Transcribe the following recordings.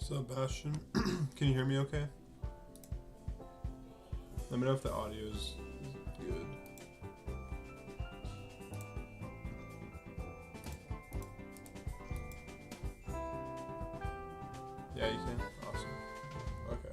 Sebastian, can you hear me okay? Let me know if the audio is good. Yeah, you can? Awesome. Okay.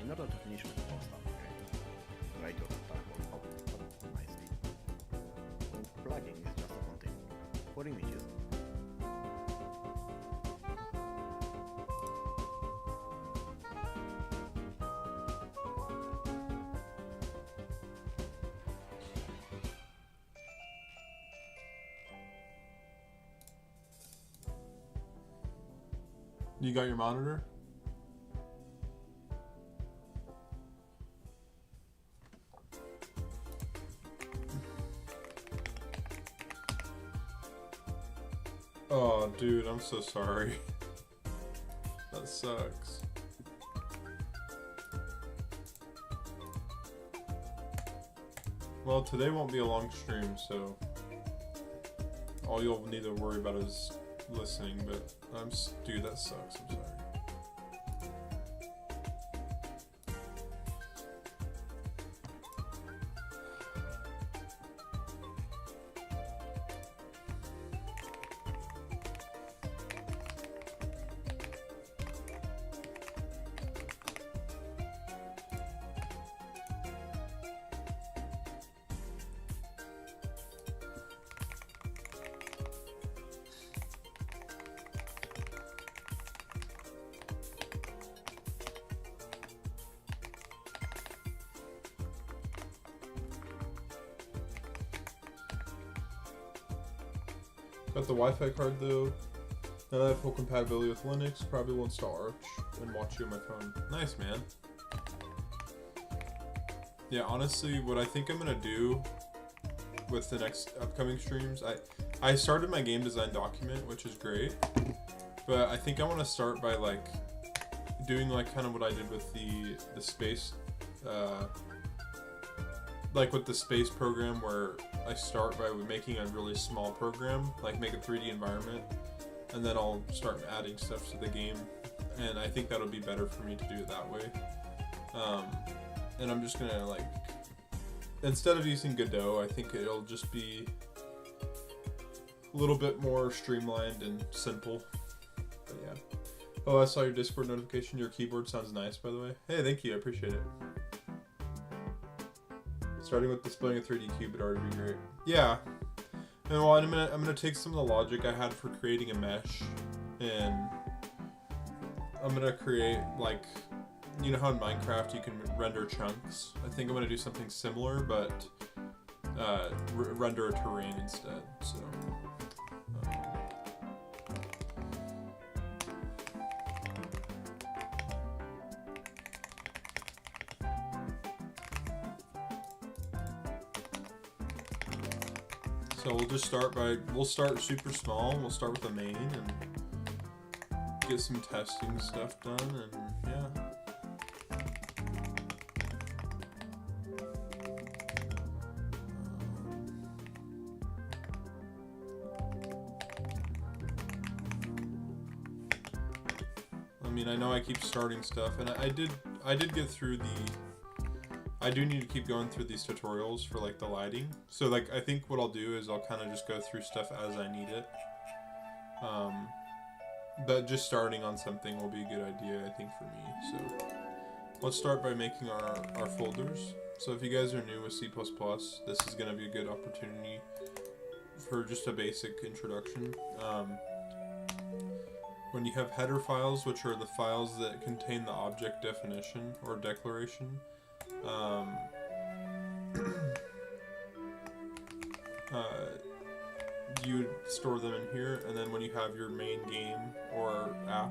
In order to finish with more stuff, okay, write your table up nicely. And plugging is just a container for images. You got your monitor? Oh, dude, I'm so sorry. That sucks. Well, today won't be a long stream, so all you'll need to worry about is listening, but dude, that sucks. I'm sorry. Got the Wi-Fi card though. Now that I have full compatibility with Linux, probably will install Arch and watch you on my phone. Nice, man. Yeah, honestly, what I think I'm gonna do with the next upcoming streams, I started my game design document, which is great, but I think I want to start by like doing like kind of what I did with the space, like with the space program, where I start by making a really small program, like make a 3D environment, and then I'll start adding stuff to the game, and I think that'll be better for me to do it that way. And I'm just gonna like, instead of using Godot, I think it'll just be a little bit more streamlined and simple. But yeah. Oh, I saw your Discord notification. Your keyboard sounds nice, by the way. Hey, thank you. I appreciate it. Starting with displaying a 3D cube would already be great. Yeah. And well, I'm gonna take some of the logic I had for creating a mesh, and I'm gonna create, like, you know how in Minecraft you can render chunks? I think I'm gonna do something similar, but render a terrain instead. So. So we'll start super small, we'll start with the main and get some testing stuff done, and yeah. I mean, I know I keep starting stuff, and I did get through I do need to keep going through these tutorials for like the lighting. So like, I think what I'll do is I'll kind of just go through stuff as I need it. But just starting on something will be a good idea, I think, for me. So let's start by making our folders. So if you guys are new with C++, this is going to be a good opportunity for just a basic introduction. When you have header files, which are the files that contain the object definition or declaration, you would store them in here, and then when you have your main game or app,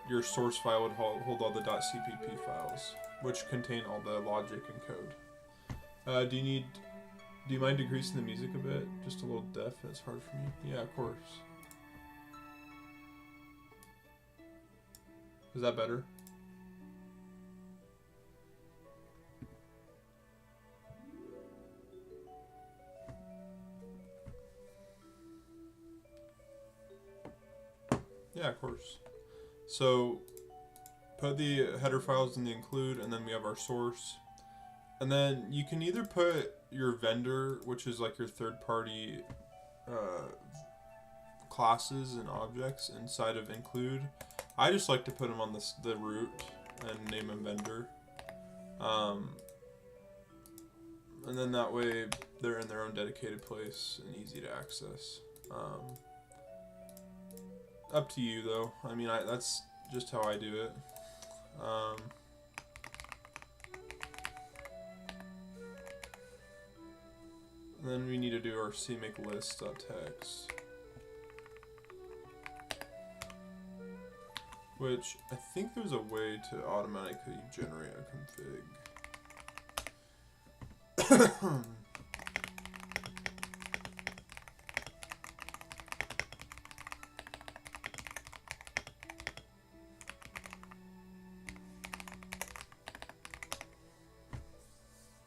your source file would hold all the .cpp files, which contain all the logic and code. Do you mind decreasing the music a bit? Just a little deaf, it's hard for me. Yeah, of course. Is that better? Yeah, of course. So, put the header files in the include, and then we have our source. And then you can either put your vendor, which is like your third-party classes and objects inside of include. I just like to put them on the root and name them vendor. And then that way they're in their own dedicated place and easy to access. Up to you though. I mean, that's just how I do it. Then we need to do our cmakelist.txt, which I think there's a way to automatically generate a config.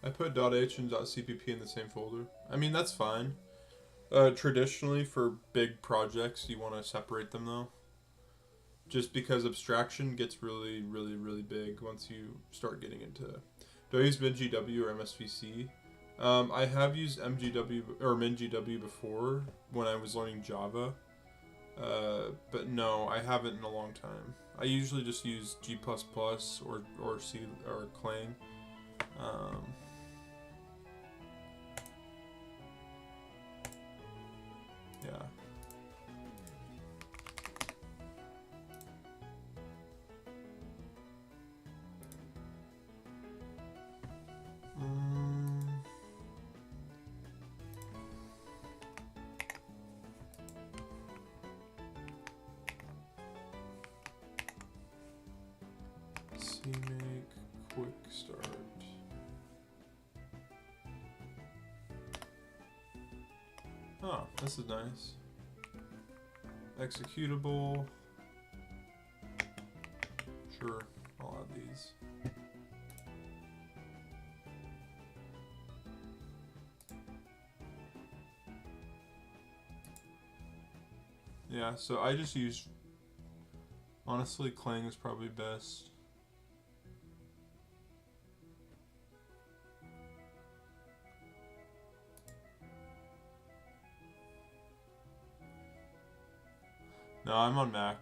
I put .h and .cpp in the same folder. I mean, that's fine. Traditionally, for big projects, you want to separate them though. Just because abstraction gets really, really, really big once you start getting into... Do I use MinGW or MSVC? I have used MGW or MinGW before when I was learning Java. But no, I haven't in a long time. I usually just use G++ or C or Clang. Yeah. CMake quick start. Oh, this is nice. Executable. Sure, I'll add these. Yeah, so I just use, honestly, Clang is probably best. No, I'm on Mac.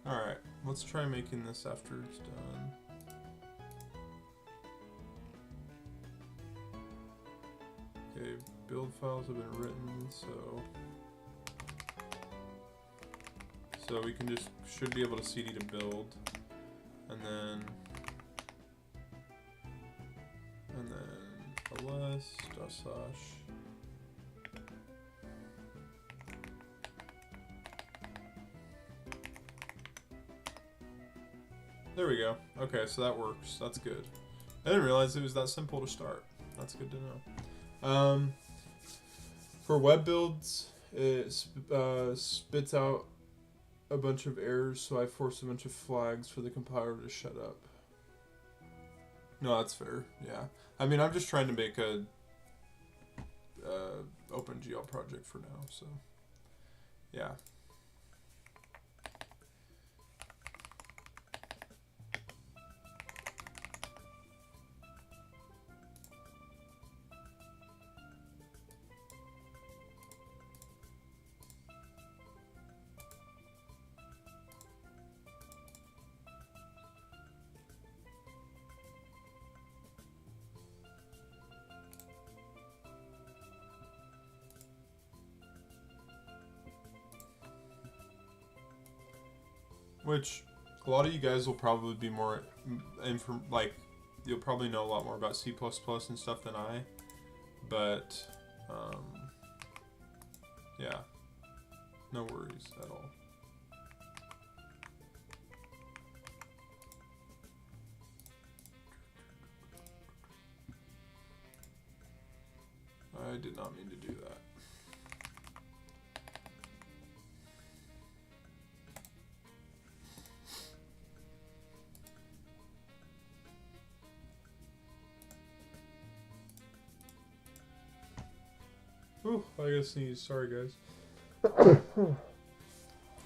Alright, let's try making this after it's done. Okay, build files have been written, so we can should be able to cd to build, and then ls // There we go. Okay, so that works. That's good. I didn't realize it was that simple to start. That's good to know. For web builds, it spits out a bunch of errors, so I force a bunch of flags for the compiler to shut up. No, that's fair. Yeah. I mean, I'm just trying to make a OpenGL project for now, so yeah. Which a lot of you guys will probably be more like you'll probably know a lot more about C++ and stuff than I, but yeah, no worries at all. I did not mean to do that. Ooh, I gotta sneeze. Sorry, guys.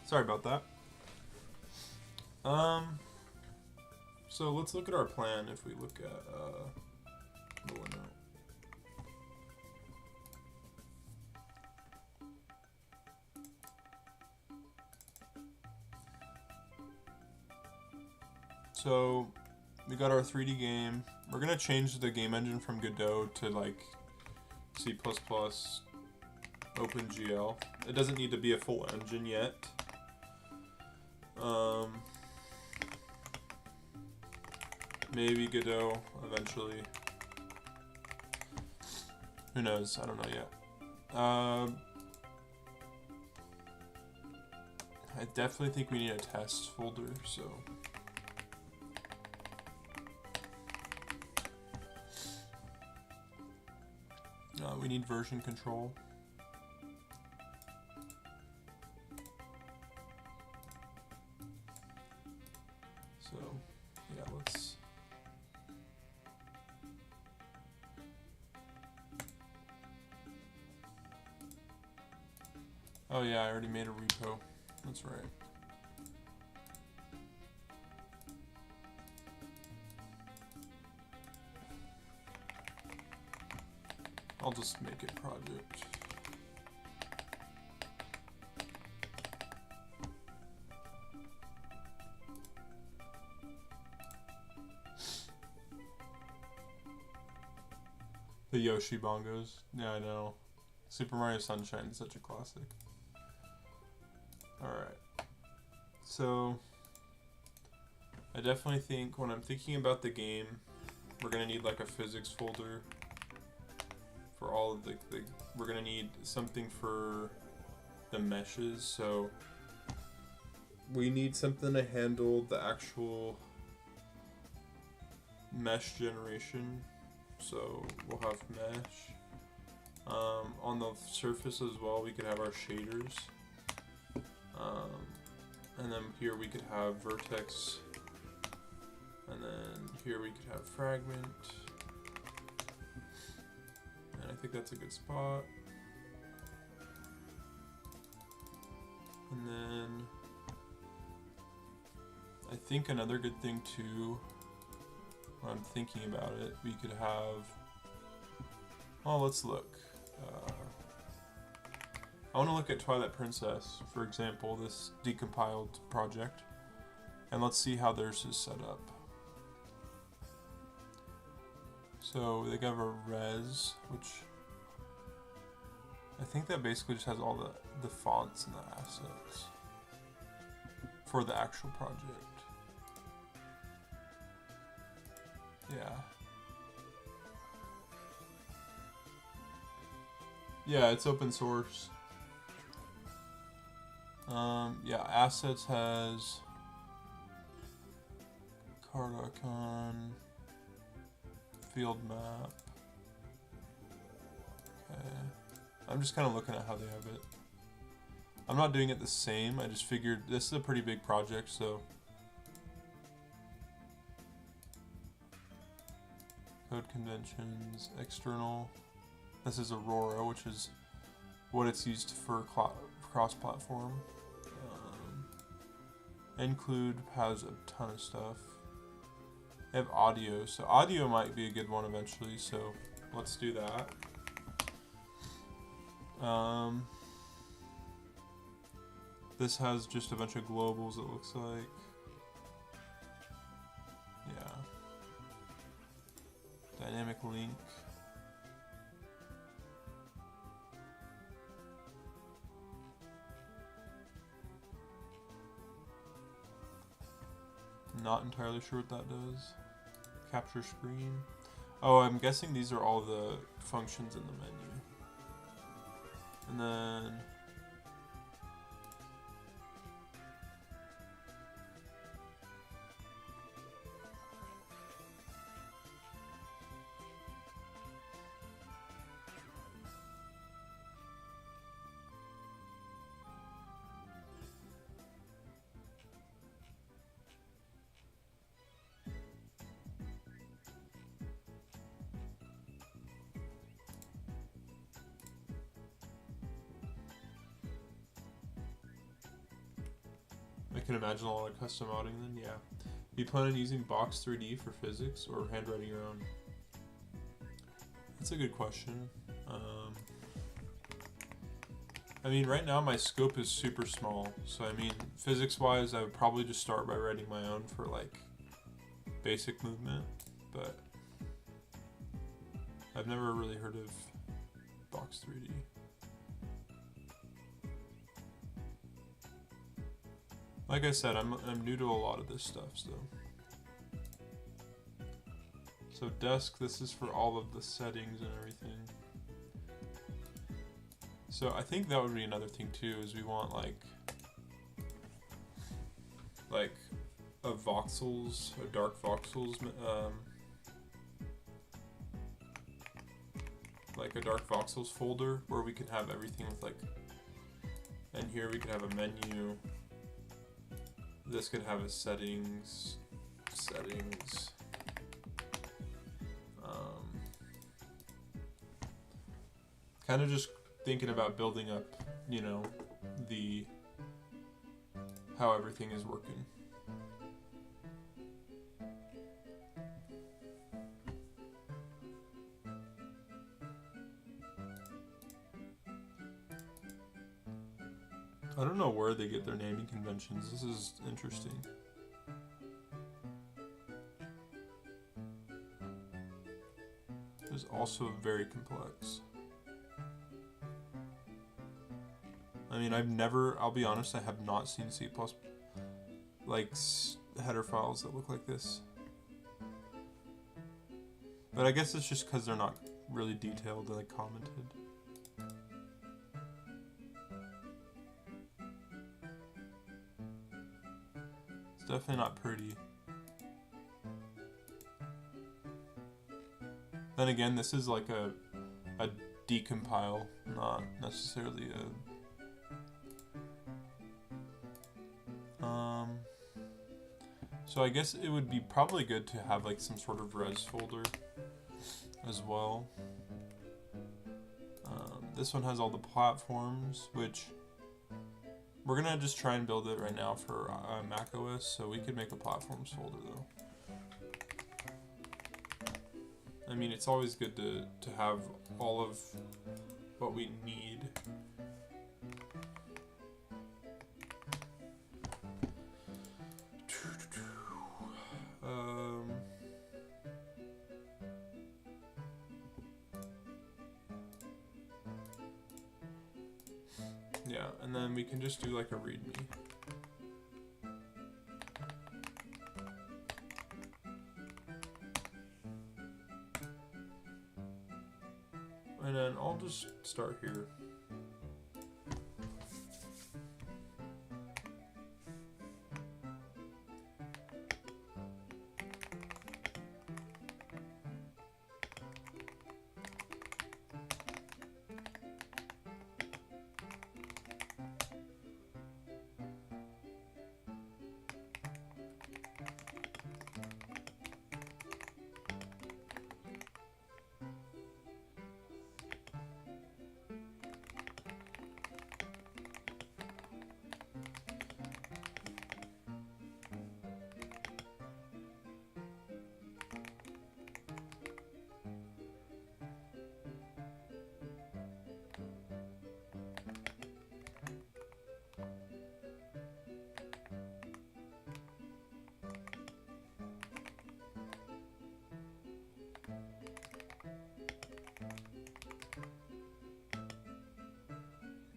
Sorry about that. So let's look at our plan if we look at the window. So we got our 3D game. We're gonna change the game engine from Godot to like C++, OpenGL. It doesn't need to be a full engine yet. Maybe Godot eventually. Who knows? I don't know yet. I definitely think we need a test folder, so. We need version control. So, yeah, let's. Oh yeah, I already made a repo. That's right. I'll just make it project. The Yoshi bongos. Yeah, I know. Super Mario Sunshine is such a classic. Alright. So, I definitely think when I'm thinking about the game, we're going to need like a physics folder. For all of we're gonna need something for the meshes, so we need something to handle the actual mesh generation. So we'll have mesh. On the surface as well, we could have our shaders, and then here we could have vertex, and then here we could have fragment. I think that's a good spot. And then I think another good thing too, when I'm thinking about it, we could have, oh, let's look. I want to look at Twilight Princess, for example, this decompiled project, and let's see how theirs is set up. So they have a res, which I think that basically just has all the fonts and the assets for the actual project. Yeah. Yeah, it's open source. Yeah, assets has card icon, field map. Okay. I'm just kind of looking at how they have it. I'm not doing it the same. I just figured this is a pretty big project, so. Code conventions, external. This is Aurora, which is what it's used for cross-platform. Include has a ton of stuff. They have audio, so audio might be a good one eventually, so let's do that. This has just a bunch of globals, it looks like. Yeah. Dynamic link. not entirely sure what that does. Capture screen. Oh, I'm guessing these are all the functions in the menu. And then I can imagine a lot of custom modding then, yeah. Do you plan on using Box 3D for physics or handwriting your own? That's a good question. I mean, right now my scope is super small, so I mean, physics-wise, I would probably just start by writing my own for like basic movement, but I've never really heard of Box 3D. Like I said, I'm new to a lot of this stuff, so. So desk, this is for all of the settings and everything. So I think that would be another thing too, is we want like a voxels, a dark voxels, like a dark voxels folder where we can have everything with like, and here we could have a menu. This could have a settings. Kind of just thinking about building up, you know, how everything is working. I don't know where they get their naming conventions. This is interesting. It's also very complex. I mean, I'll be honest, I have not seen C++ like header files that look like this. But I guess it's just because they're not really detailed and like commented. It's definitely not pretty. Then again, this is like a decompile, not necessarily a so I guess it would be probably good to have like some sort of res folder as well. This one has all the platforms, which we're gonna just try and build it right now for Mac OS, so we could make a platforms folder though. I mean, it's always good to have all of what we need. Yeah, and then we can just do like a readme. And then I'll just start here.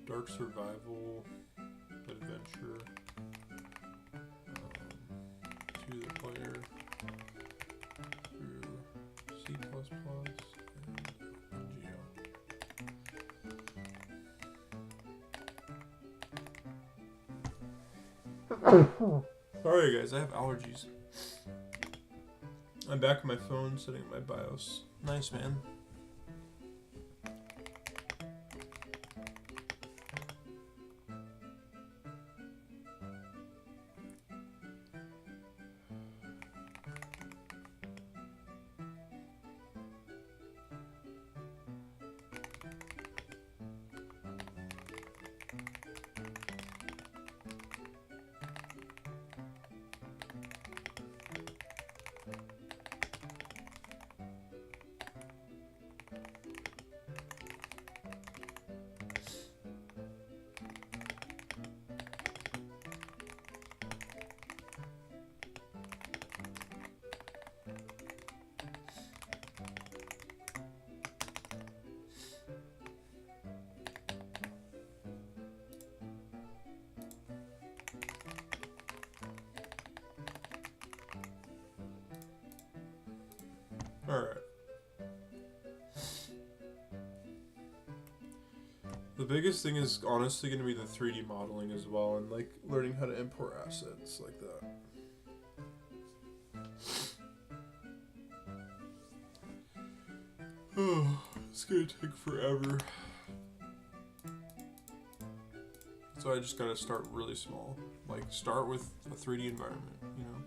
Dark survival, adventure, to the Sorry guys, I have allergies. I'm back on my phone setting up my BIOS. Nice, man. Alright. The biggest thing is honestly going to be the 3D modeling as well, and like learning how to import assets like that. Oh, it's going to take forever. So I just got to start really small. Like start with a 3D environment, you know?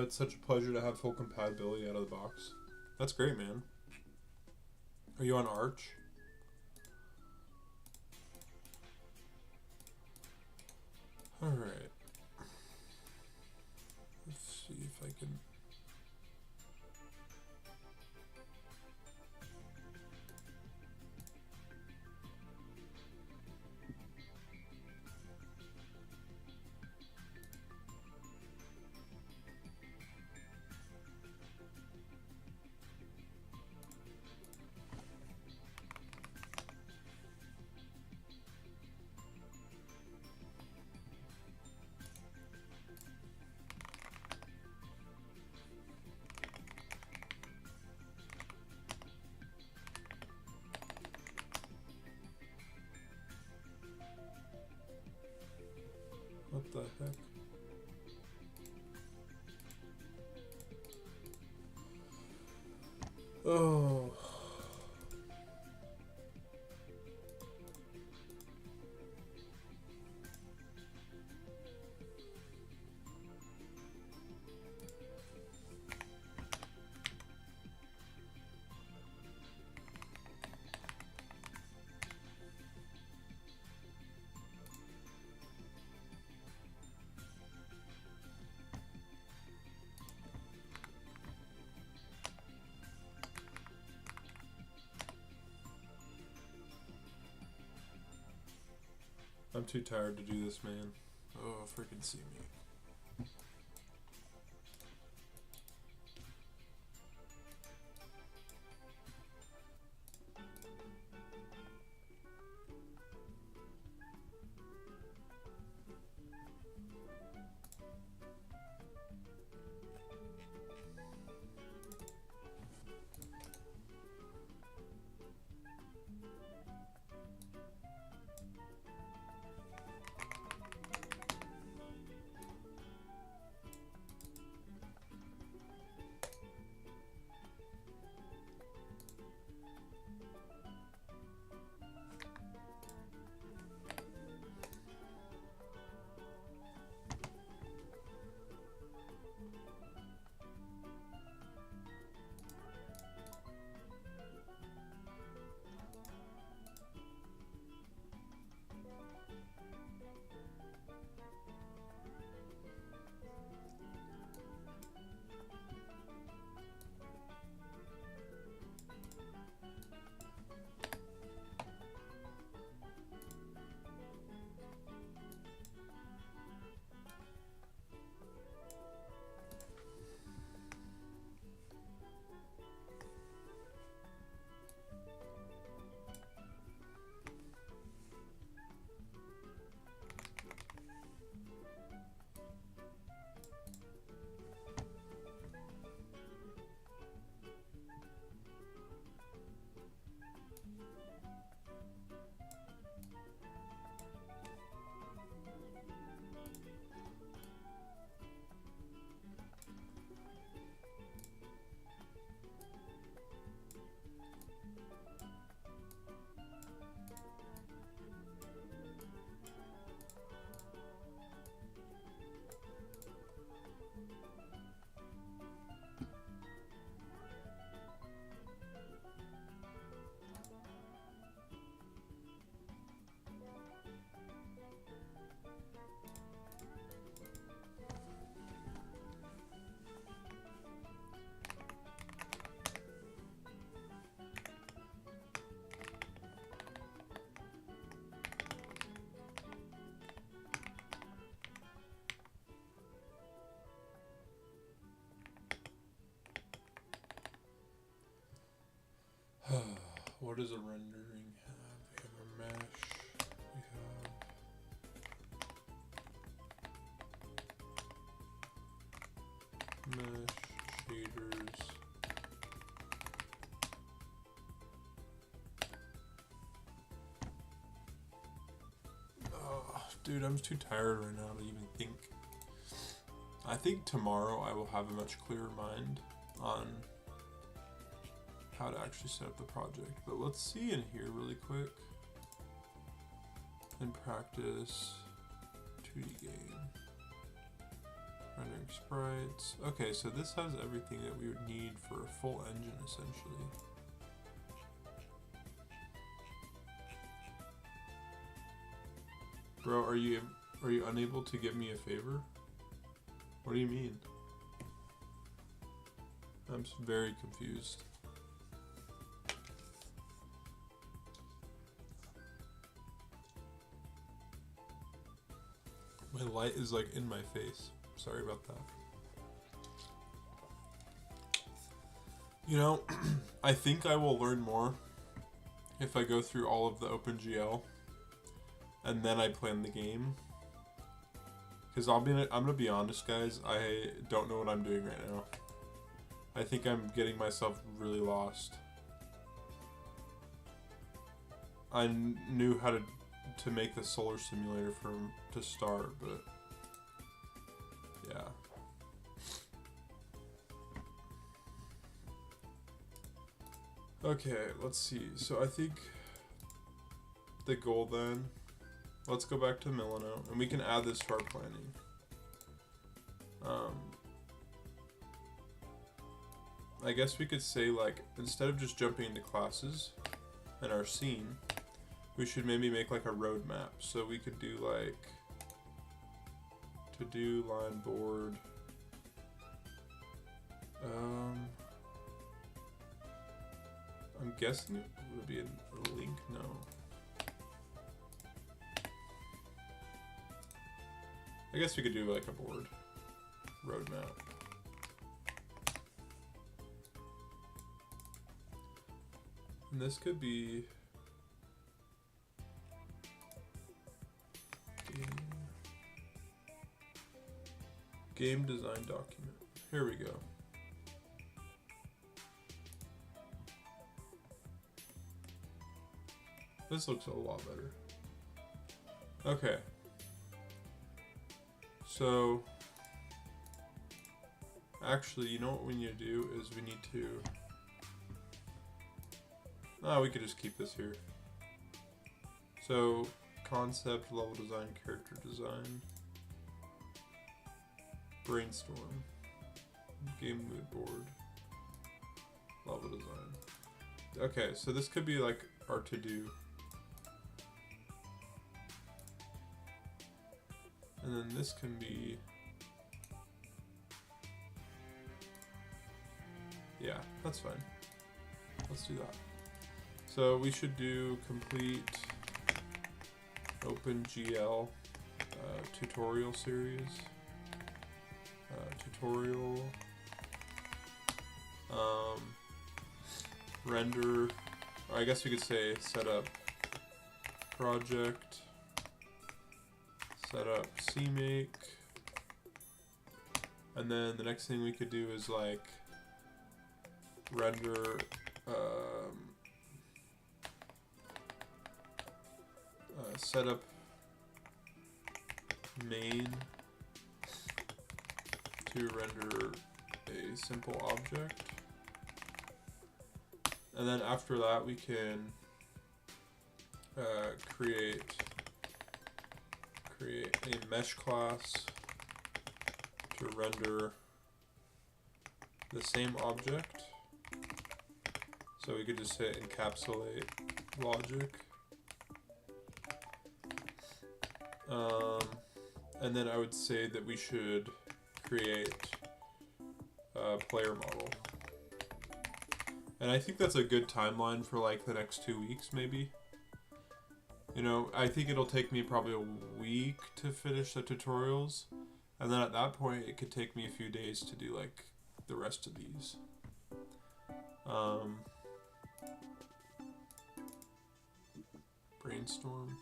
It's such a pleasure to have full compatibility out of the box. That's great, man. Are you on Arch? Alright. Let's see if I can... What the heck? Oh. I'm too tired to do this, man. Oh, freaking see me. What does a rendering have? We have a mesh. We have mesh shaders. Oh, dude, I'm too tired right now to even think. I think tomorrow I will have a much clearer mind on how to actually set up the project. But let's see in here really quick. In practice, 2D game. Rendering sprites. Okay, so this has everything that we would need for a full engine, essentially. Bro, are you unable to give me a favor? What do you mean? I'm very confused. My light is like in my face. Sorry about that. You know, I think I will learn more if I go through all of the OpenGL and then I plan the game. Because I'm gonna be honest, guys, I don't know what I'm doing right now. I think I'm getting myself really lost. I knew how to make the solar simulator to start, but yeah. Okay, let's see. So I think the goal then, let's go back to Milano, and we can add this to our planning. I guess we could say, like, instead of just jumping into classes in our scene, we should maybe make like a roadmap. So we could do like to do line board. I'm guessing it would be a link. No. I guess we could do like a board roadmap. And this could be game design document. Here we go. This looks a lot better. Okay. So, actually, you know what we need to do is we need to... we could just keep this here. So, concept, level design, character design, brainstorm, game mood board, level design. Okay, so this could be like our to-do. And then this can be... yeah, that's fine. Let's do that. So we should do complete OpenGL tutorial series. Tutorial. Render. Or I guess we could say setup project. Setup CMake. And then the next thing we could do is like render setup main to render a simple object. And then after that we can create a mesh class to render the same object. So we could just say encapsulate logic. And then I would say that we should create a player model. And I think that's a good timeline for like the next 2 weeks maybe. You know, I think it'll take me probably a week to finish the tutorials. And then at that point it could take me a few days to do like the rest of these. Brainstorm.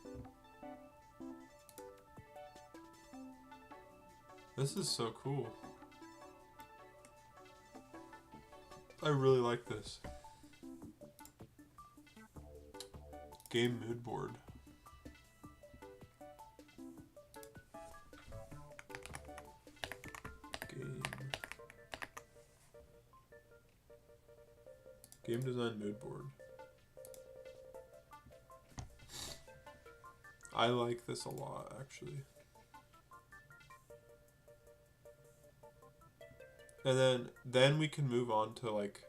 This is so cool. I really like this. Game mood board. Game design mood board. I like this a lot, actually. And then we can move on to like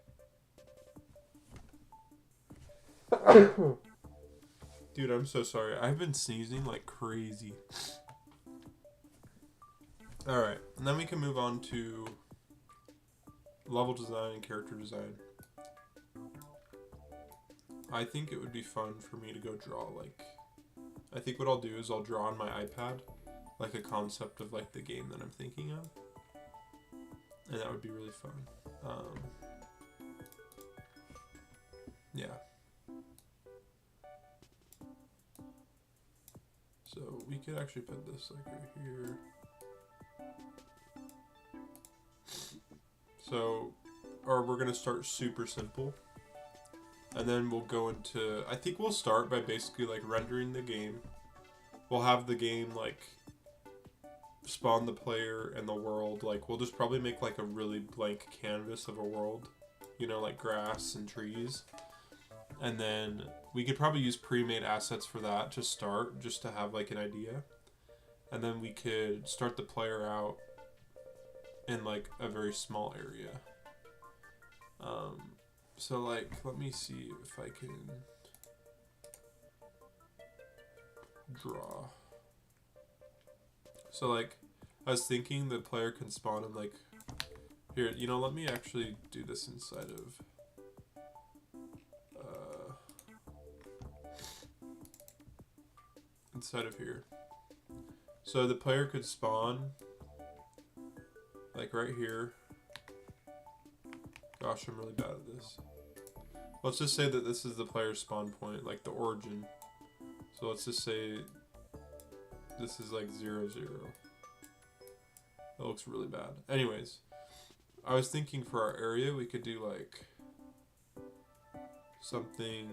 dude, I'm so sorry. I've been sneezing like crazy. Alright, and then we can move on to level design and character design. I think it would be fun for me to go draw like... I think what I'll do is I'll draw on my iPad like a concept of like the game that I'm thinking of. And that would be really fun. Yeah. So we could actually put this like right here. So, or we're gonna start super simple. And then we'll go into, I think we'll start by basically like rendering the game. We'll have the game like spawn the player and the world. Like we'll just probably make like a really blank canvas of a world, you know, like grass and trees. And then we could probably use pre-made assets for that to start, just to have like an idea. And then we could start the player out in like a very small area. So like, let me see if I can draw. So like, I was thinking the player can spawn in like, here, you know, let me actually do this inside of, here. So the player could spawn like right here. Gosh, I'm really bad at this. Let's just say that this is the player's spawn point, like the origin. So let's just say this is like 0, 0. That looks really bad. Anyways, I was thinking for our area we could do like something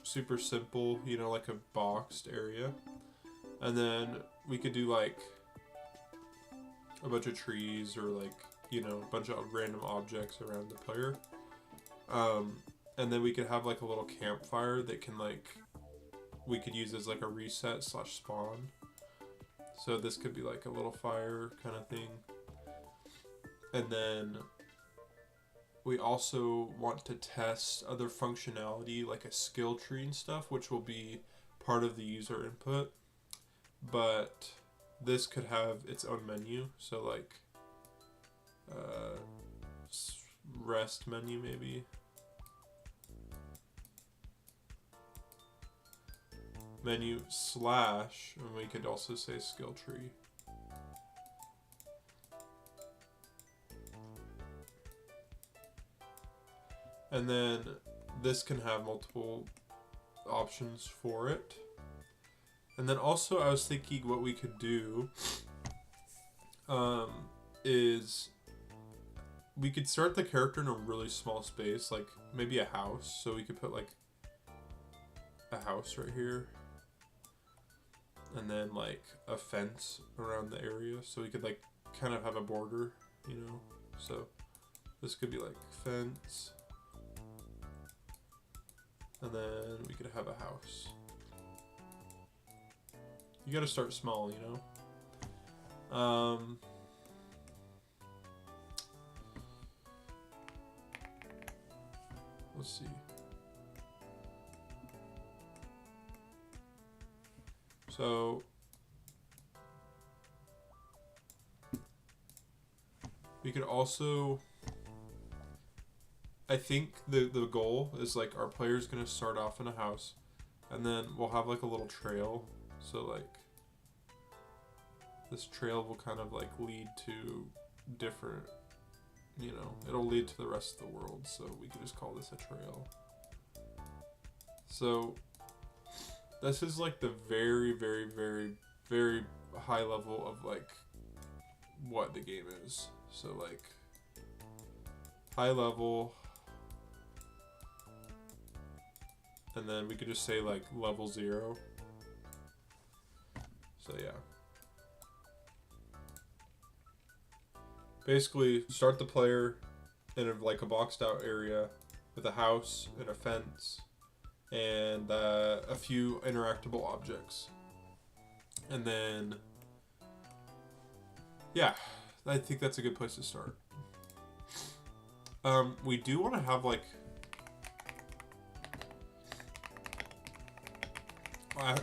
super simple, you know, like a boxed area. And then we could do like a bunch of trees or like, you know, a bunch of random objects around the player. And then we could have like a little campfire that can like, we could use as like a reset / spawn. So this could be like a little fire kind of thing. And then we also want to test other functionality like a skill tree and stuff, which will be part of the user input. But this could have its own menu. So like rest menu maybe. Menu / and we could also say skill tree. And then this can have multiple options for it. And then also I was thinking what we could do is we could start the character in a really small space, like maybe a house. So we could put like a house right here. And then like a fence around the area. So we could like kind of have a border, you know. So this could be like fence. And then we could have a house. You gotta start small, you know? Let's see. So we could also, I think the goal is like our player's gonna start off in a house, and then we'll have like a little trail. So like this trail will kind of like lead to different, you know, it'll lead to the rest of the world. So we could just call this a trail. So this is like the very, very, very, very high level of like what the game is. So like high level, and then we could just say like level 0. So yeah. Basically start the player in like a boxed out area with a house and a fence and a few interactable objects. And then, yeah, I think that's a good place to start. We do want to have like,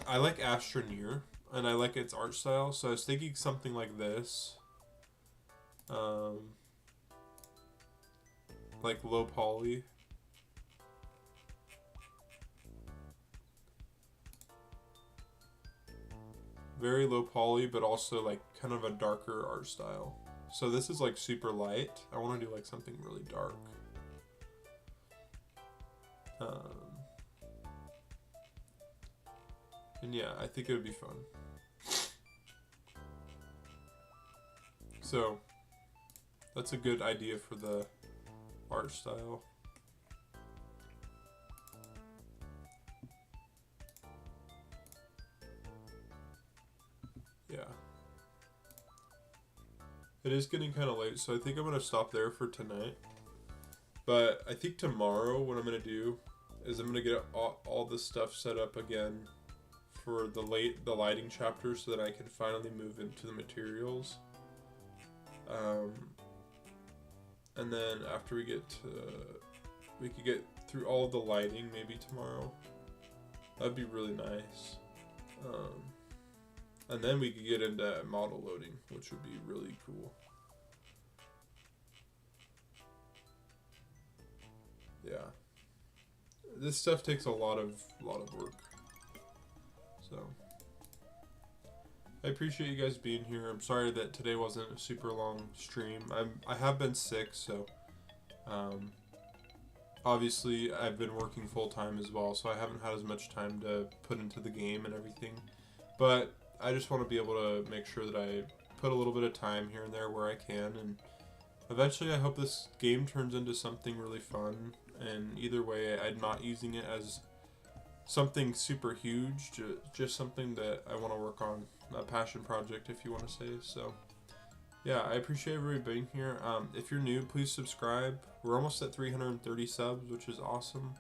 I like Astroneer, and I like its art style, so I was thinking something like this. Like low poly. Very low poly, but also like kind of a darker art style. So this is like super light. I want to do like something really dark. And yeah, I think it would be fun. So that's a good idea for the art style. Yeah. It is getting kind of late, so I think I'm going to stop there for tonight. But I think tomorrow what I'm going to do is I'm going to get all the stuff set up again for the lighting chapter so that I can finally move into the materials. And then after we could get through all the lighting maybe tomorrow. That'd be really nice. And then we could get into model loading, which would be really cool. Yeah. This stuff takes a lot of work. So I appreciate you guys being here. I'm sorry that today wasn't a super long stream. I have been sick, so obviously I've been working full time as well, so I haven't had as much time to put into the game and everything. But I just want to be able to make sure that I put a little bit of time here and there where I can, and eventually I hope this game turns into something really fun. And either way, I'm not using it as something super huge, just something that I want to work on, a passion project if you want to say. So yeah, I appreciate everybody being here. If you're new, please subscribe. We're almost at 330 subs, which is awesome.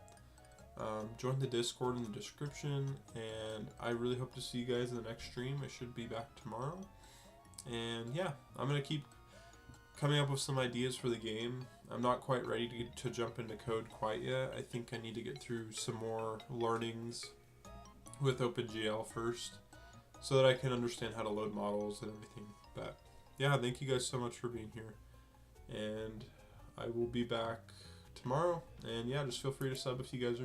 Join the Discord in the description, and I really hope to see you guys in the next stream. I should be back tomorrow, and yeah, I'm gonna keep coming up with some ideas for the game. I'm not quite ready to jump into code quite yet. I think I need to get through some more learnings with OpenGL first so that I can understand how to load models and everything. But yeah, thank you guys so much for being here, and I will be back tomorrow. And yeah, just feel free to sub if you guys are new.